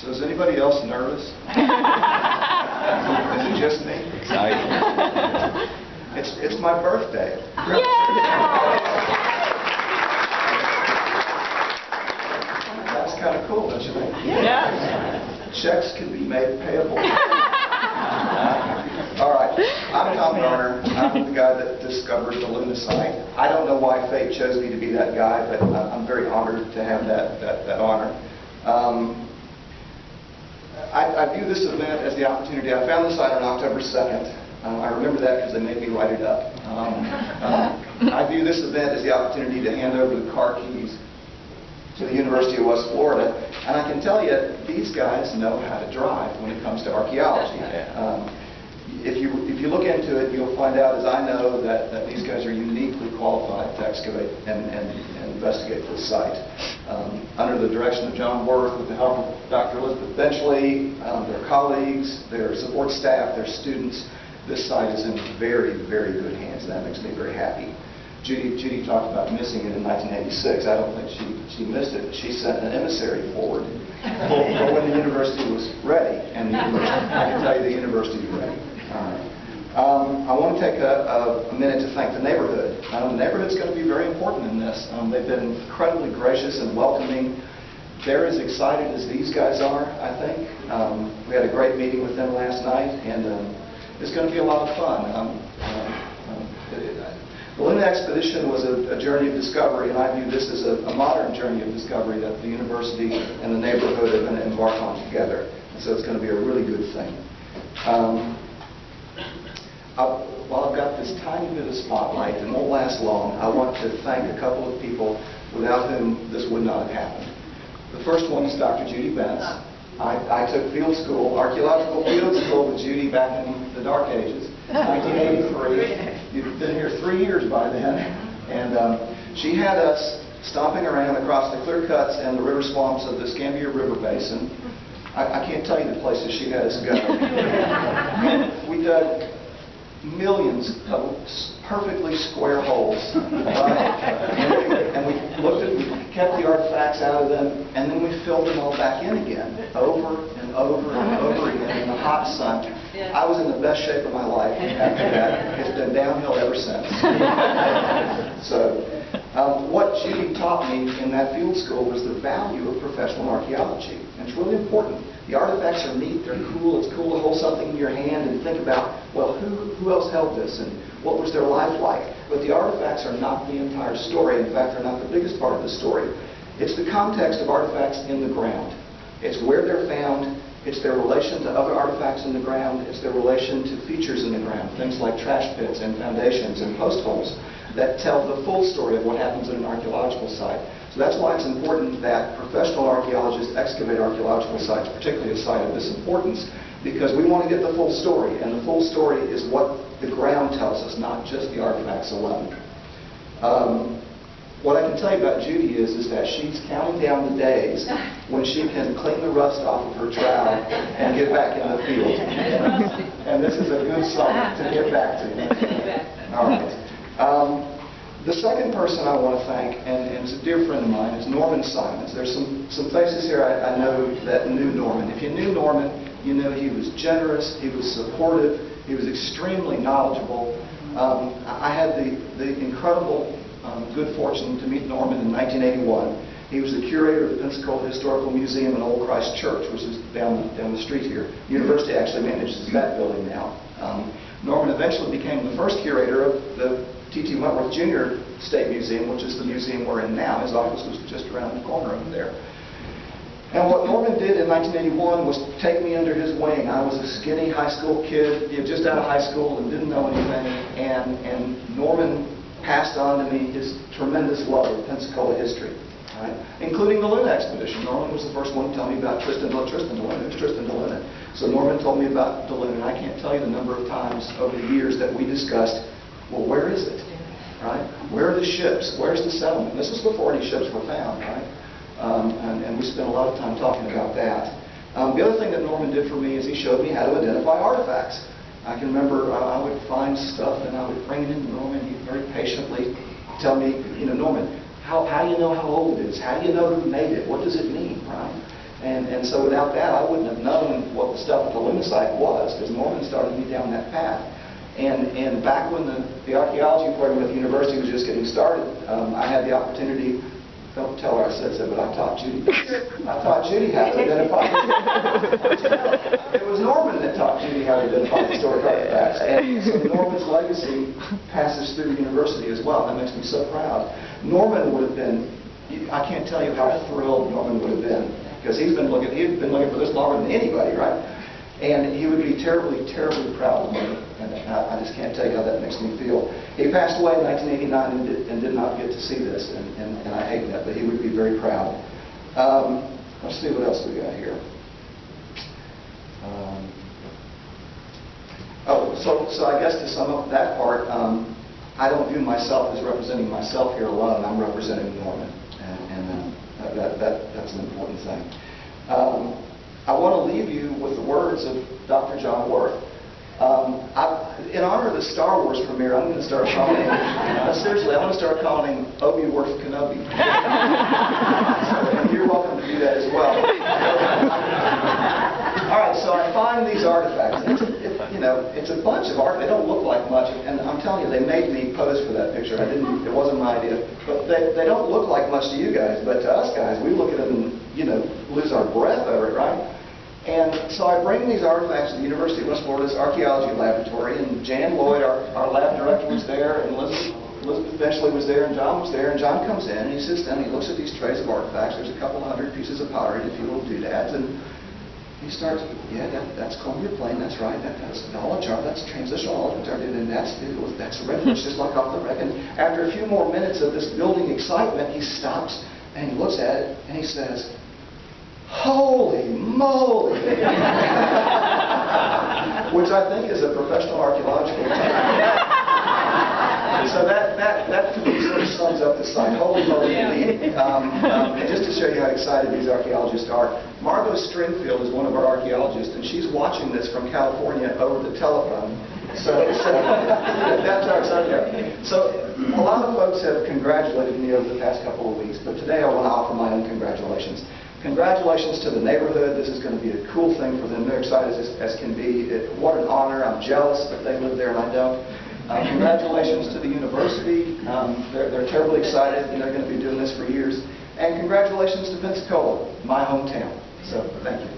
So is anybody else nervous? Is it just me? Excited. It's my birthday. That's kind of cool, don't you think? Yeah. Checks can be made payable. All right, I'm Tom Garner. I'm the guy that discovered the Luna site. I don't know why fate chose me to be that guy, but I'm very honored to have that honor. I view this event as the opportunity. I found the site on October 2nd. I remember that because they made me write it up. I view this event as the opportunity to hand over the car keys to the University of West Florida. And I can tell you, these guys know how to drive when it comes to archaeology. If you look into it, you'll find out, as I know, that these guys are uniquely qualified to excavate and investigate this site. Under the direction of John Worth, with the help of Dr. Elizabeth Benchley, their colleagues, their support staff, their students, this site is in very, very good hands, and that makes me very happy. Judy talked about missing it in 1986. I don't think she missed it, but she sent an emissary forward for when the university was ready, and I can tell you the university is ready. All right. I want to take a minute to thank the neighborhood. The neighborhood's going to be very important in this. They've been incredibly gracious and welcoming. They're as excited as these guys are, I think. We had a great meeting with them last night, and it's going to be a lot of fun. The Luna expedition was a journey of discovery, and I view this as a modern journey of discovery that the university and the neighborhood are going to embark on together. And so it's going to be a really good thing. While I've got this tiny bit of spotlight, and won't last long, I want to thank a couple of people without whom this would not have happened. The first one is Dr. Judy Bentz. I took field school, archaeological field school with Judy back in the dark ages, 1983. You've been here 3 years by then. And she had us stomping around across the clear cuts and the river swamps of the Scambia River Basin. I can't tell you the places she had us go. We dug millions of perfectly square holes. And we kept the artifacts out of them, and then we filled them all back in again, over and over and over again in the hot sun. I was in the best shape of my life after that. It's been downhill ever since. So, what Judy taught me in that field school was the value of professional archaeology. And it's really important. The artifacts are neat, they're cool. It's cool to hold something in your hand and think about, well, who else held this and what was their life like? But the artifacts are not the entire story. In fact, they're not the biggest part of the story. It's the context of artifacts in the ground. It's where they're found. It's their relation to other artifacts in the ground. It's their relation to features in the ground, things like trash pits and foundations and post holes that tell the full story of what happens in an archaeological site. So that's why it's important that professional archaeologists excavate archaeological sites, particularly a site of this importance, because we want to get the full story, and the full story is what the ground tells us, not just the artifacts alone. What I can tell you about Judy is that she's counting down the days when she can clean the rust off of her trowel and get back in the field. And this is a good site to get back to. All right. The second person I want to thank, and is a dear friend of mine, is Norman Simons. There's some faces here I know that knew Norman. If you knew Norman, you know he was generous, he was supportive, he was extremely knowledgeable. I had the incredible good fortune to meet Norman in 1981. He was the curator of the Pensacola Historical Museum and Old Christ Church, which is down the street here. The university actually manages that building now. Norman eventually became the first curator of the T.T. Wentworth Jr. State Museum, which is the museum we're in now. His office was just around the corner over there. And what Norman did in 1981 was take me under his wing. I was a skinny high school kid, just out of high school and didn't know anything. And Norman passed on to me his tremendous love of Pensacola history, right? Including the Luna expedition. Norman was the first one to tell me about Tristan de Luna. So Norman told me about de Luna, and I can't tell you the number of times over the years that we discussed, well, where is it? Right? Where are the ships? Where's the settlement? This was before any ships were found, right? And we spent a lot of time talking about that. The other thing that Norman did for me is he showed me how to identify artifacts. I can remember I would find stuff and I would bring it in to Norman. He'd very patiently tell me, Norman, how do you know how old it is? How do you know who made it? What does it mean, right? And so without that, I wouldn't have known what the stuff at the Luna site was, because Norman started me down that path. And back when the archaeology program at the university was just getting started, I had the opportunity, don't tell her I said so, but I taught Judy how to identify. It was Norman that taught Judy how to identify historic artifacts. And so Norman's legacy passes through the university as well. That makes me so proud. Norman would have been, I can't tell you how thrilled Norman would have been, because he'd been looking for this longer than anybody, right? And he would be terribly, terribly proud of me. And I just can't tell you how that makes me feel. He passed away in 1989 and did not get to see this, and I hate that, but he would be very proud. Let's see what else we got here. So I guess to sum up that part, I don't view myself as representing myself here alone. I'm representing Norman, and that's an important thing. I want to leave you with the words of Dr. John Worth. In honor of the Star Wars premiere, I'm going to start calling him, seriously, I'm going to start calling him Obi Worth Kenobi. And you're welcome to do that as well. All right, so I find these artifacts. It's a bunch of art. They don't look like much, and I'm telling you, they made me pose for that picture. It wasn't my idea. But they don't look like much to you guys, but to us guys, we look at them and, lose our breath over it, right? And so I bring these artifacts to the University of West Florida's archaeology laboratory, and Jan Lloyd, our lab director, was there, and Elizabeth Benchley was there, and John was there, and John comes in, and he sits down, and he looks at these trays of artifacts. There's a couple of hundred pieces of pottery and a few little doodads, and he starts, that's Columbia Plain, that's right, that's the olive jar, that's transitional olive jar, and that's redfish, just like off the wreck. And after a few more minutes of this building excitement, he stops, and he looks at it, and he says, "Holy moly!" Which I think is a professional archaeological term. So that to me sort of sums up the site. Holy moly indeed. And just to show you how excited these archaeologists are, Margot Stringfield is one of our archaeologists, and she's watching this from California over the telephone. So that's our subject. So a lot of folks have congratulated me over the past couple of weeks, but today I want to offer my own congratulations. Congratulations to the neighborhood. This is going to be a cool thing for them. They're excited as can be. What an honor. I'm jealous that they live there and I don't. Congratulations to the university. They're terribly excited. They're going to be doing this for years. And congratulations to Pensacola, my hometown. So thank you.